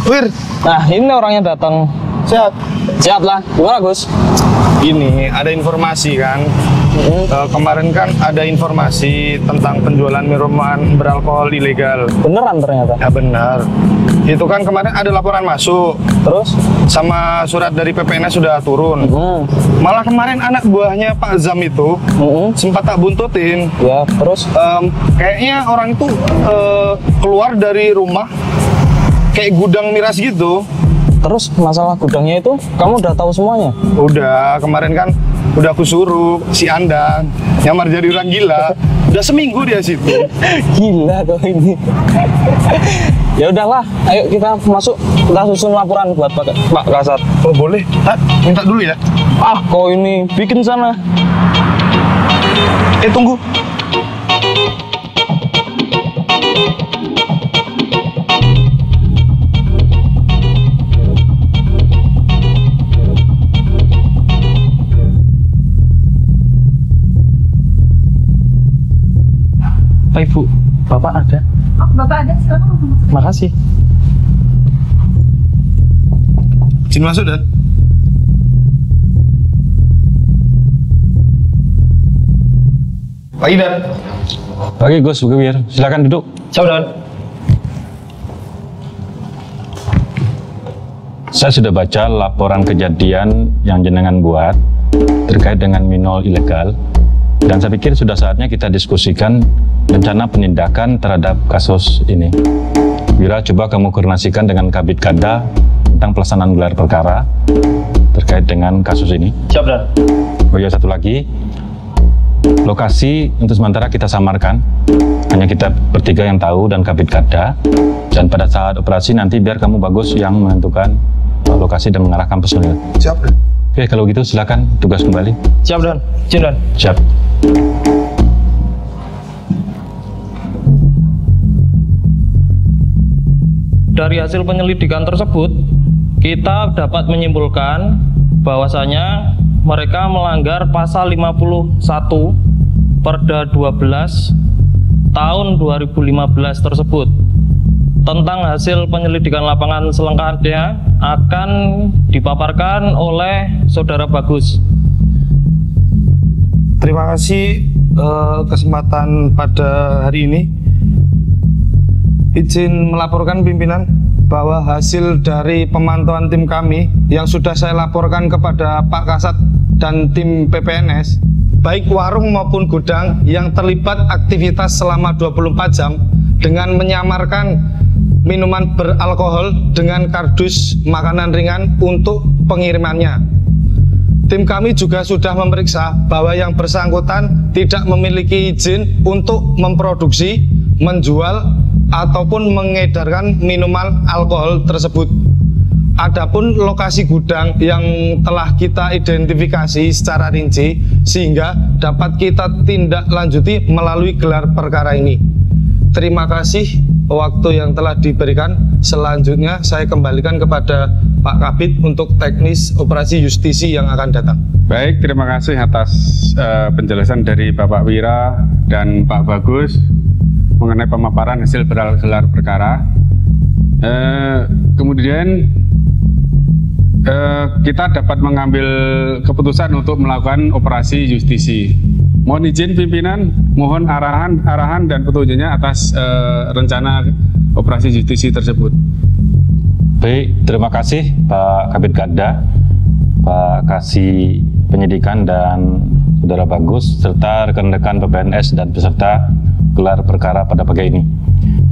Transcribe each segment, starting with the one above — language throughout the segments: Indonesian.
Wir. Nah, ini orangnya datang. Sehat. Sehat lah. Gimana, Gus? Gini, ada informasi kan. Kemarin kan ada informasi tentang penjualan minuman beralkohol ilegal. Beneran ternyata. Ya benar. Itu kan kemarin ada laporan masuk. Terus? Sama surat dari PPNS sudah turun. Malah kemarin anak buahnya Pak Zam itu sempat tak buntutin. Ya, terus? Kayaknya orang itu keluar dari rumah kayak gudang miras gitu. Terus masalah gudangnya itu kamu udah tahu semuanya? Udah, kemarin kan udah aku suruh si Anda nyamar jadi orang gila. Udah seminggu dia situ. Gila kau ini. Ya udahlah, ayo kita masuk, kita susun laporan buat Pak Kasat. Oh boleh, minta dulu ya. Ah, kau ini bikin sana. Tunggu. Pak Ibu, Bapak ada? Oh, Bapak ada, silakan masuk. Makasih. Izin masuk, Dan. Pagi, Dan. Pagi Gus, Bu Wir. Silakan duduk. Ciao, Dan. Saya sudah baca laporan kejadian yang jenengan buat terkait dengan minol ilegal. Dan saya pikir sudah saatnya kita diskusikan rencana penindakan terhadap kasus ini. Wira, coba kamu koordinasikan dengan Kabid Kadda tentang pelaksanaan gelar perkara terkait dengan kasus ini. Siap, Dan. Oh ya, satu lagi. Lokasi untuk sementara kita samarkan. Hanya kita bertiga yang tahu dan Kabid Kadda. Dan pada saat operasi nanti biar kamu Bagus yang menentukan lokasi dan mengarahkan personil. Siap, Dan. Oke, kalau gitu silakan tugas kembali. Siap, Dan. Izin, Dan. Siap. Dari hasil penyelidikan tersebut, kita dapat menyimpulkan bahwasanya mereka melanggar pasal 51 Perda 12 tahun 2015 tersebut. Tentang hasil penyelidikan lapangan selengkapnya akan dipaparkan oleh Saudara Bagus. Terima kasih kesempatan pada hari ini. Izin melaporkan pimpinan bahwa hasil dari pemantauan tim kami yang sudah saya laporkan kepada Pak Kasat dan tim PPNS, baik warung maupun gudang yang terlibat aktivitas selama 24 jam dengan menyamarkan minuman beralkohol dengan kardus makanan ringan untuk pengirimannya. Tim kami juga sudah memeriksa bahwa yang bersangkutan tidak memiliki izin untuk memproduksi, menjual, ataupun mengedarkan minuman alkohol tersebut. Adapun lokasi gudang yang telah kita identifikasi secara rinci sehingga dapat kita tindak lanjuti melalui gelar perkara ini. Terima kasih waktu yang telah diberikan. Selanjutnya saya kembalikan kepada Pak Kabid untuk teknis operasi justisi yang akan datang. Baik, terima kasih atas penjelasan dari Bapak Wira dan Pak Bagus mengenai pemaparan hasil gelar perkara. Kemudian kita dapat mengambil keputusan untuk melakukan operasi justisi. Mohon izin pimpinan, mohon arahan dan petunjuknya atas rencana operasi justisi tersebut. Baik, terima kasih Pak Kabid Kadda, Pak Kasih Penyidikan dan Saudara Bagus, serta rekan-rekan PPNS dan peserta gelar perkara pada pagi ini.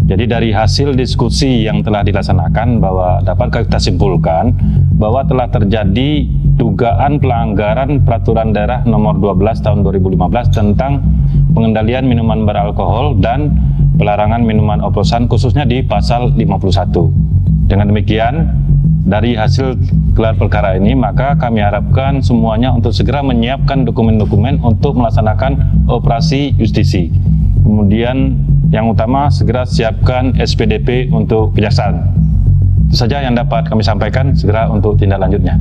Jadi dari hasil diskusi yang telah dilaksanakan bahwa dapat kita simpulkan bahwa telah terjadi dugaan pelanggaran peraturan daerah nomor 12 tahun 2015 tentang pengendalian minuman beralkohol dan pelarangan minuman oplosan khususnya di pasal 51. Dengan demikian, dari hasil gelar perkara ini maka kami harapkan semuanya untuk segera menyiapkan dokumen-dokumen untuk melaksanakan operasi justisi. Kemudian yang utama segera siapkan SPDP untuk kejaksaan. Itu saja yang dapat kami sampaikan, segera untuk tindak lanjutnya.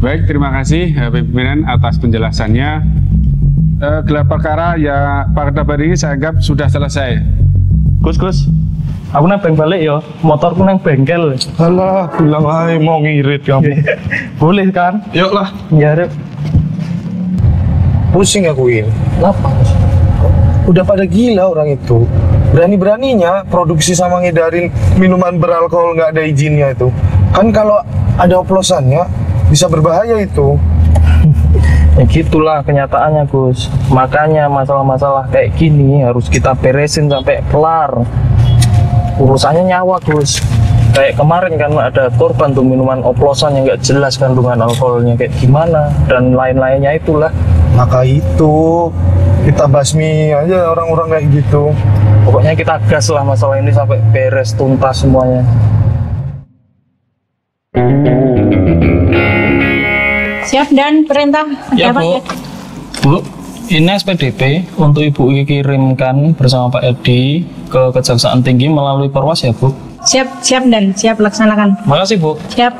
Baik, terima kasih pimpinan atas penjelasannya. Gelar perkara ya pada hari ini saya anggap sudah selesai. Gus, Aku nebeng balik yo, motorku nang bengkel. Alah, bilang aja mau ngirit kamu. Boleh kan? Yuk lah. Ya, Rep. Pusing aku ini. Kenapa? Udah pada gila orang itu. Berani-beraninya produksi sama ngedarin minuman beralkohol nggak ada izinnya itu. Kan kalau ada oplosannya bisa berbahaya itu. Ya gitulah kenyataannya, Gus. Makanya masalah-masalah kayak gini harus kita beresin sampai kelar. Urusannya nyawa, Gus. Kayak kemarin kan ada korban tuh minuman oplosan yang nggak jelas kandungan alkoholnya kayak gimana dan lain-lainnya itulah. Maka itu kita basmi aja orang-orang kayak gitu. Pokoknya kita gas lah masalah ini sampai beres tuntas semuanya. Siap dan perintah. Ya, Ada apa, Bu. ya? Bu, ini SPDP untuk Ibu kirimkan bersama Pak Edi ke Kejaksaan Tinggi melalui Perwas ya, Bu. Siap dan siap laksanakan. Makasih, Bu. Siap.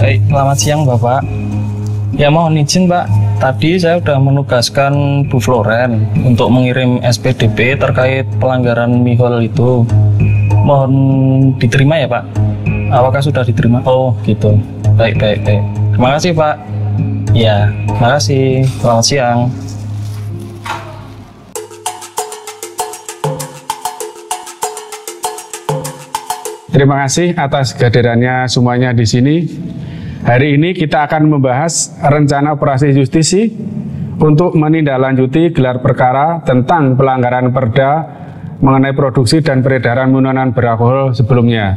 Baik, selamat siang Bapak. Ya mohon izin Pak, tadi saya sudah menugaskan Bu Floren untuk mengirim SPDP terkait pelanggaran MIHOL itu. Mohon diterima ya Pak. Apakah sudah diterima? Oh gitu. Baik. Terima kasih Pak. Ya, terima kasih. Selamat siang. Terima kasih atas kehadirannya semuanya di sini. Hari ini kita akan membahas rencana operasi justisi untuk menindaklanjuti gelar perkara tentang pelanggaran Perda mengenai produksi dan peredaran minuman beralkohol sebelumnya.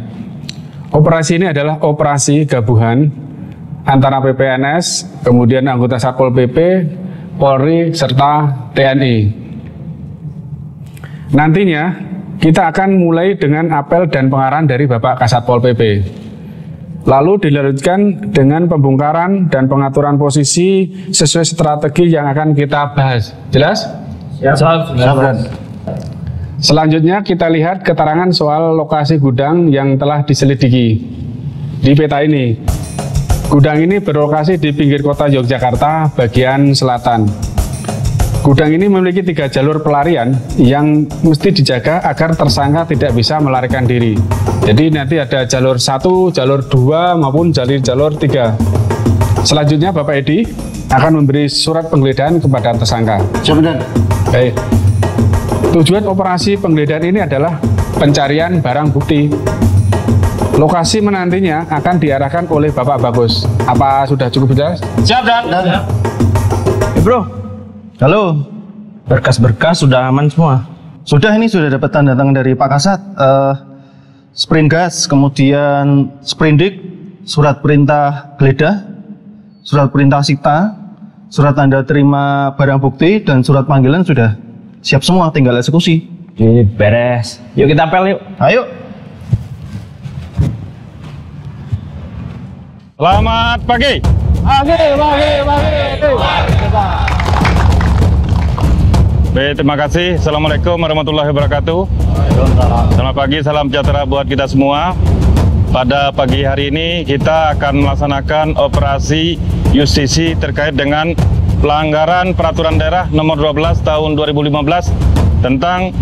Operasi ini adalah operasi gabungan antara PPNS, kemudian anggota Satpol PP, Polri, serta TNI. Nantinya kita akan mulai dengan apel dan pengarahan dari Bapak Kasatpol PP. Lalu dilanjutkan dengan pembongkaran dan pengaturan posisi sesuai strategi yang akan kita bahas. Jelas? Siap. Selanjutnya kita lihat keterangan soal lokasi gudang yang telah diselidiki di peta ini. Gudang ini berlokasi di pinggir kota Yogyakarta bagian selatan. Gudang ini memiliki 3 jalur pelarian yang mesti dijaga agar tersangka tidak bisa melarikan diri. Jadi nanti ada jalur 1, jalur 2 maupun jalur 3. Selanjutnya Bapak Edi akan memberi surat penggeledahan kepada tersangka. Siap. Baik. Tujuan operasi penggeledahan ini adalah pencarian barang bukti. Lokasi menantinya akan diarahkan oleh Bapak Bagus. Apa sudah cukup jelas? Siap dan. Bro, halo. Berkas-berkas sudah aman semua? Sudah, ini sudah dapat tanda tangan dari Pak Kasat. Sprint gas, kemudian sprindik, surat perintah geledah, surat perintah sita, surat tanda terima barang bukti, dan surat panggilan sudah siap semua, tinggal eksekusi. Beres. Yuk kita apel yuk. Ayo. Selamat pagi. Baik, terima kasih. Assalamualaikum warahmatullahi wabarakatuh. Selamat pagi, salam sejahtera buat kita semua. Pada pagi hari ini kita akan melaksanakan operasi justisi terkait dengan pelanggaran peraturan daerah nomor 12 tahun 2015 tentang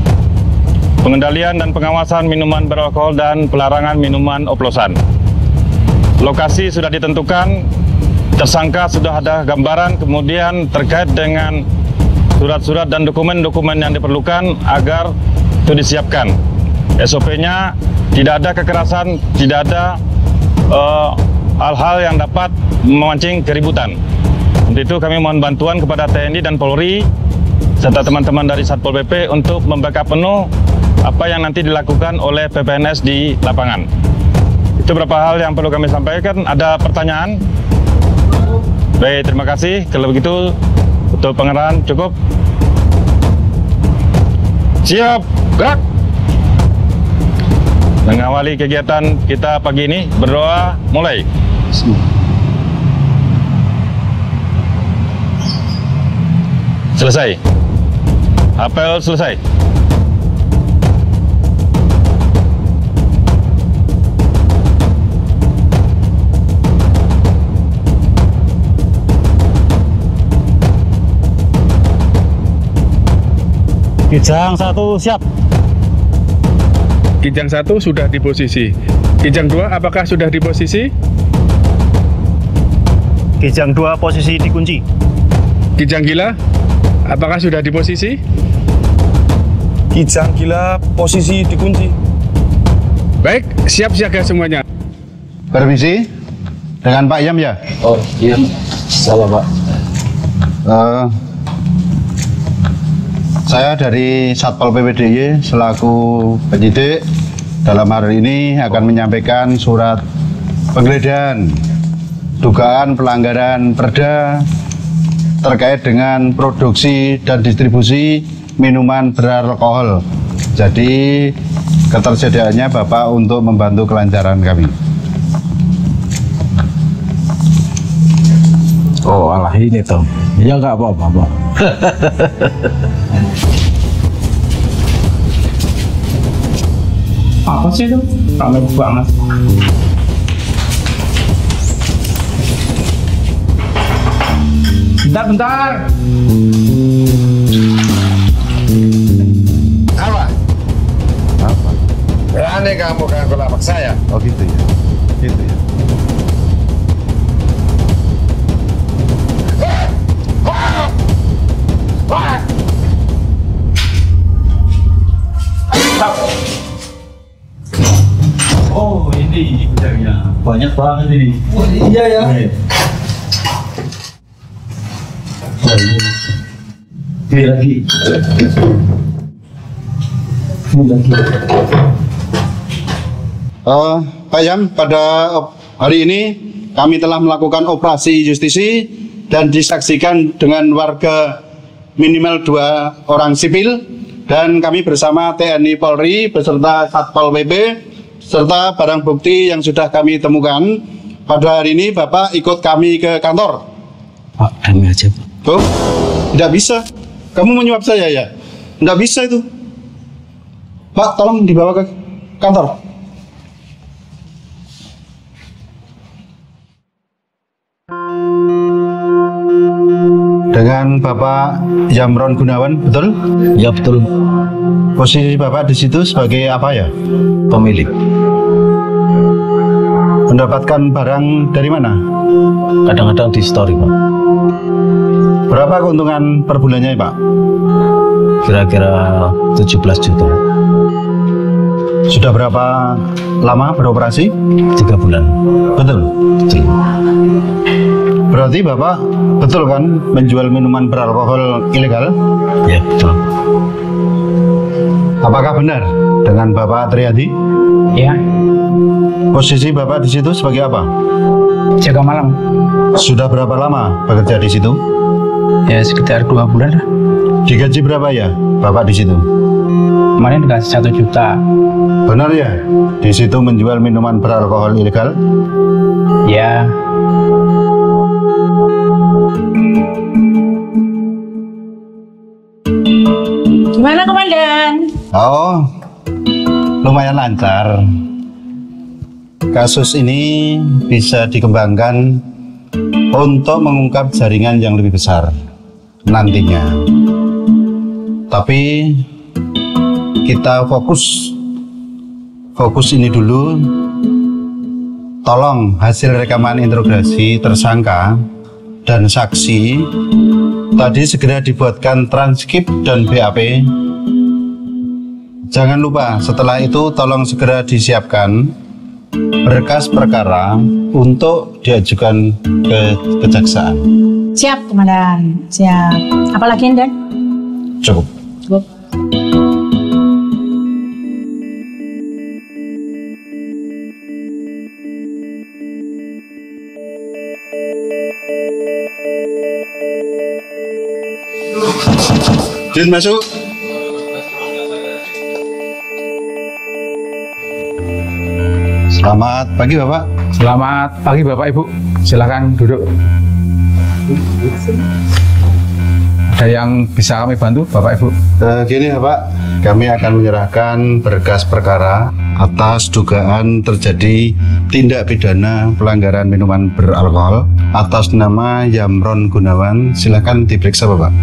pengendalian dan pengawasan minuman beralkohol dan pelarangan minuman oplosan. Lokasi sudah ditentukan, tersangka sudah ada gambaran, kemudian terkait dengan surat-surat dan dokumen-dokumen yang diperlukan agar itu disiapkan. SOP-nya tidak ada kekerasan, tidak ada hal-hal yang dapat memancing keributan. Untuk itu kami mohon bantuan kepada TNI dan Polri serta teman-teman dari Satpol PP untuk membackup penuh apa yang nanti dilakukan oleh PPNS di lapangan. Itu beberapa hal yang perlu kami sampaikan. Ada pertanyaan? Baik, terima kasih. Kalau begitu, untuk pengarahan cukup. Siap, gerak. Mengawali kegiatan kita pagi ini, berdoa mulai. Selesai. Apel selesai. Kijang 1 siap. Kijang 1 sudah di posisi. Kijang 2 apakah sudah di posisi? Kijang 2 posisi dikunci. Kijang gila apakah sudah di posisi? Kijang gila posisi dikunci. Baik, siap siaga semuanya. Permisi, dengan Pak Yam ya? Oh iya, salah Pak. Saya dari Satpol PP DIY selaku penyidik dalam hari ini akan menyampaikan surat penggeledahan dugaan pelanggaran Perda terkait dengan produksi dan distribusi minuman beralkohol. Jadi ketersediaannya Bapak untuk membantu kelancaran kami. Oh alah ini toh. Ya nggak apa-apa Pak. Apa sih itu? Rame banget. Bentar. Apa? Berani kamu ganggu lapak saya. Oh gitu ya. Gitu ya. Oh ini gudangnya banyak banget ini. Iya ya. Ini lagi. Pak Yam, pada hari ini kami telah melakukan operasi justisi dan disaksikan dengan warga minimal 2 orang sipil, dan kami bersama TNI Polri beserta Satpol PP serta barang bukti yang sudah kami temukan. Pada hari ini Bapak ikut kami ke kantor. Pak, kami aja Pak. Oh, tidak bisa. Kamu menyuap saya ya? Tidak bisa itu. Pak, tolong dibawa ke kantor. Dengan Bapak Yamron Gunawan, betul? Ya betul. Posisi Bapak di situ sebagai apa ya? Pemilik. Mendapatkan barang dari mana? Kadang-kadang di story Pak. Berapa keuntungan per bulannya Pak? Kira-kira 17 juta. Sudah berapa lama beroperasi? 3 bulan. Betul? Betul. Berarti Bapak betul kan menjual minuman beralkohol ilegal? Ya betul. Apakah benar dengan Bapak Triadi? Iya. Posisi Bapak di situ sebagai apa? Jaga malam. Sudah berapa lama bekerja di situ? Ya sekitar 2 bulan lah. Digaji berapa ya Bapak di situ? Kemarin dikasih 1 juta. Benar ya? Di situ menjual minuman beralkohol ilegal? Ya. Gimana Komandan? Oh, lumayan lancar. Kasus ini bisa dikembangkan untuk mengungkap jaringan yang lebih besar nantinya. Tapi kita fokus ini dulu. Tolong hasil rekaman interogasi tersangka dan saksi tadi segera dibuatkan transkrip dan BAP. Jangan lupa setelah itu tolong segera disiapkan berkas perkara untuk diajukan ke kejaksaan. Siap Komandan. Siap. Apalagi Dan? Cukup. Cukup. Jin masuk. Selamat pagi Bapak. Selamat pagi Bapak Ibu. Silakan duduk. Ada yang bisa kami bantu Bapak Ibu? Gini ya Pak, kami akan menyerahkan berkas perkara atas dugaan terjadi tindak pidana pelanggaran minuman beralkohol atas nama Yamron Gunawan. Silakan diperiksa Bapak.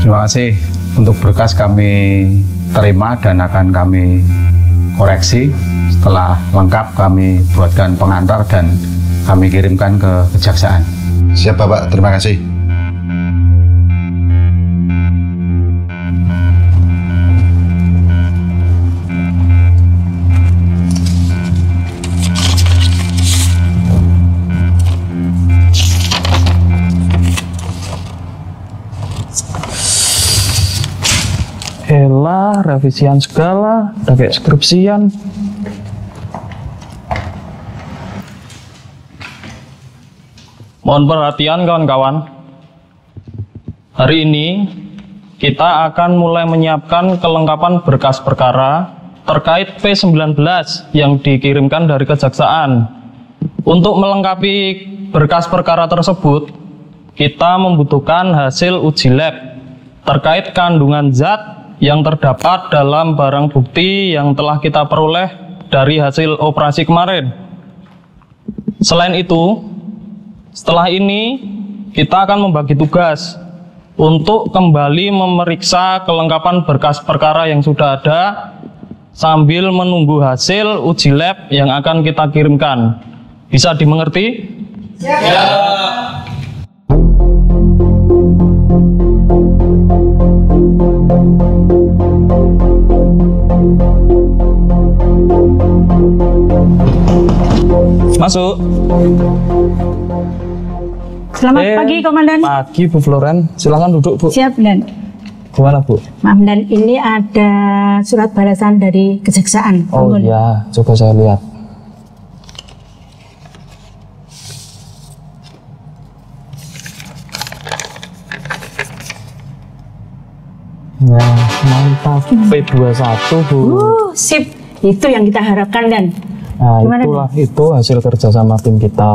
Terima kasih. Untuk berkas kami terima dan akan kami koreksi. Setelah lengkap kami buatkan pengantar dan kami kirimkan ke kejaksaan. Siap Bapak, terima kasih. Elah, revisian segala, udah kayak skripsian. Mohon perhatian kawan-kawan. Hari ini kita akan mulai menyiapkan kelengkapan berkas perkara terkait P19 yang dikirimkan dari kejaksaan. Untuk melengkapi berkas perkara tersebut, kita membutuhkan hasil uji lab terkait kandungan zat yang terdapat dalam barang bukti yang telah kita peroleh dari hasil operasi kemarin. Selain itu, setelah ini kita akan membagi tugas untuk kembali memeriksa kelengkapan berkas perkara yang sudah ada sambil menunggu hasil uji lab yang akan kita kirimkan. Bisa dimengerti? Ya. Masuk. Selamat pagi, Komandan. Pagi, Bu Floren. Silakan duduk, Bu. Siap, Dan. Gimana, Bu? Maaf, Dan, ini ada surat balasan dari kejaksaan. Oh iya, coba saya lihat. Nah, mantap. P21, Bu. Sip. Itu yang kita harapkan, Dan. Nah, Gimana, itulah itu hasil kerja sama tim kita.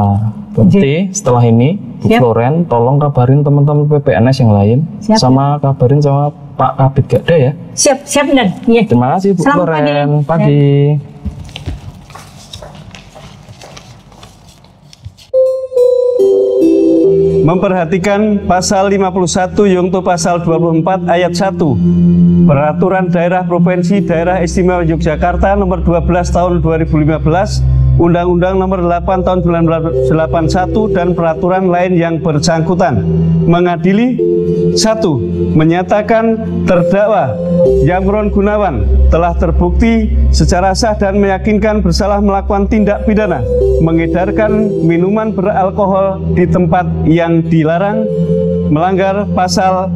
Berarti setelah ini, Bu Floren, tolong kabarin teman-teman PPNS yang lain. Siap, sama kabarin sama Pak Kabid Gada ya. Siap, siap, Dan. Iya. Terima kasih, Bu Selamat Floren. pagi. Pagi. Memperhatikan pasal 51 yungto pasal 24 ayat 1 Peraturan Daerah Provinsi Daerah Istimewa Yogyakarta nomor 12 tahun 2015, Undang-Undang nomor 8 tahun 1981 dan peraturan lain yang bersangkutan. Mengadili: 1. Menyatakan terdakwa Yamron Gunawan telah terbukti secara sah dan meyakinkan bersalah melakukan tindak pidana mengedarkan minuman beralkohol di tempat yang dilarang, melanggar pasal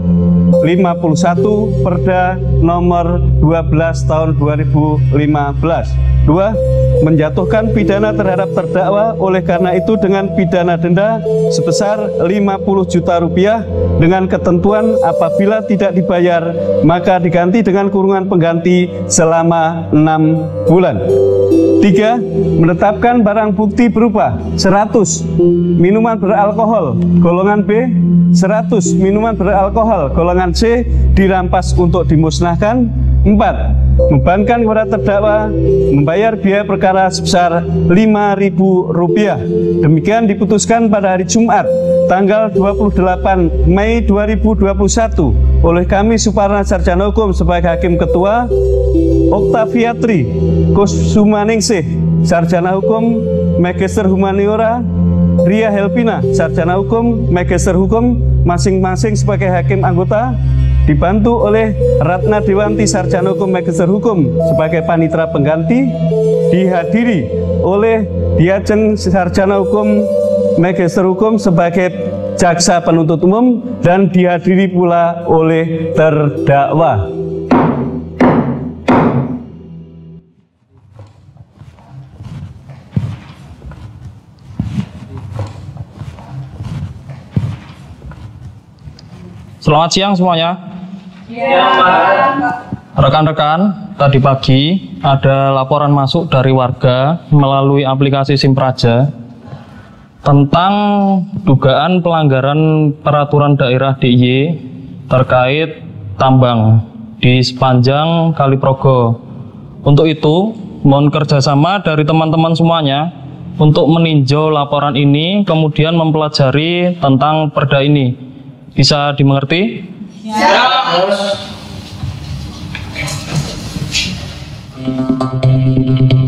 51 Perda nomor 12 tahun 2015. 2. Menjatuhkan pidana terhadap terdakwa oleh karena itu dengan pidana denda sebesar 50 juta rupiah dengan ketentuan apabila tidak dibayar maka diganti dengan kurungan pengganti selama 6 bulan. 3. Menetapkan barang bukti berupa 100 minuman beralkohol golongan B, 100 minuman beralkohol golongan C dirampas untuk dimusnahkan. 4. Membebankan kepada terdakwa membayar biaya perkara sebesar Rp5.000. Demikian diputuskan pada hari Jumat tanggal 28 Mei 2021 oleh kami Suparna Sarjana Hukum sebagai Hakim Ketua, Oktaviatri Kusumaningsih Sarjana Hukum Magister Humaniora, Ria Helpina Sarjana Hukum Magister Hukum masing-masing sebagai Hakim Anggota, dibantu oleh Ratna Dewanti Sarjana Hukum Magister Hukum sebagai Panitera Pengganti, dihadiri oleh Diajen Sarjana Hukum Magister Hukum sebagai Jaksa Penuntut Umum dan dihadiri pula oleh terdakwa. Selamat siang semuanya. Rekan-rekan, tadi pagi ada laporan masuk dari warga melalui aplikasi Simpraja tentang dugaan pelanggaran peraturan daerah DIY terkait tambang di sepanjang Kali Progo. Untuk itu, mohon kerjasama dari teman-teman semuanya untuk meninjau laporan ini, kemudian mempelajari tentang perda ini. Bisa dimengerti? Ya. kasih.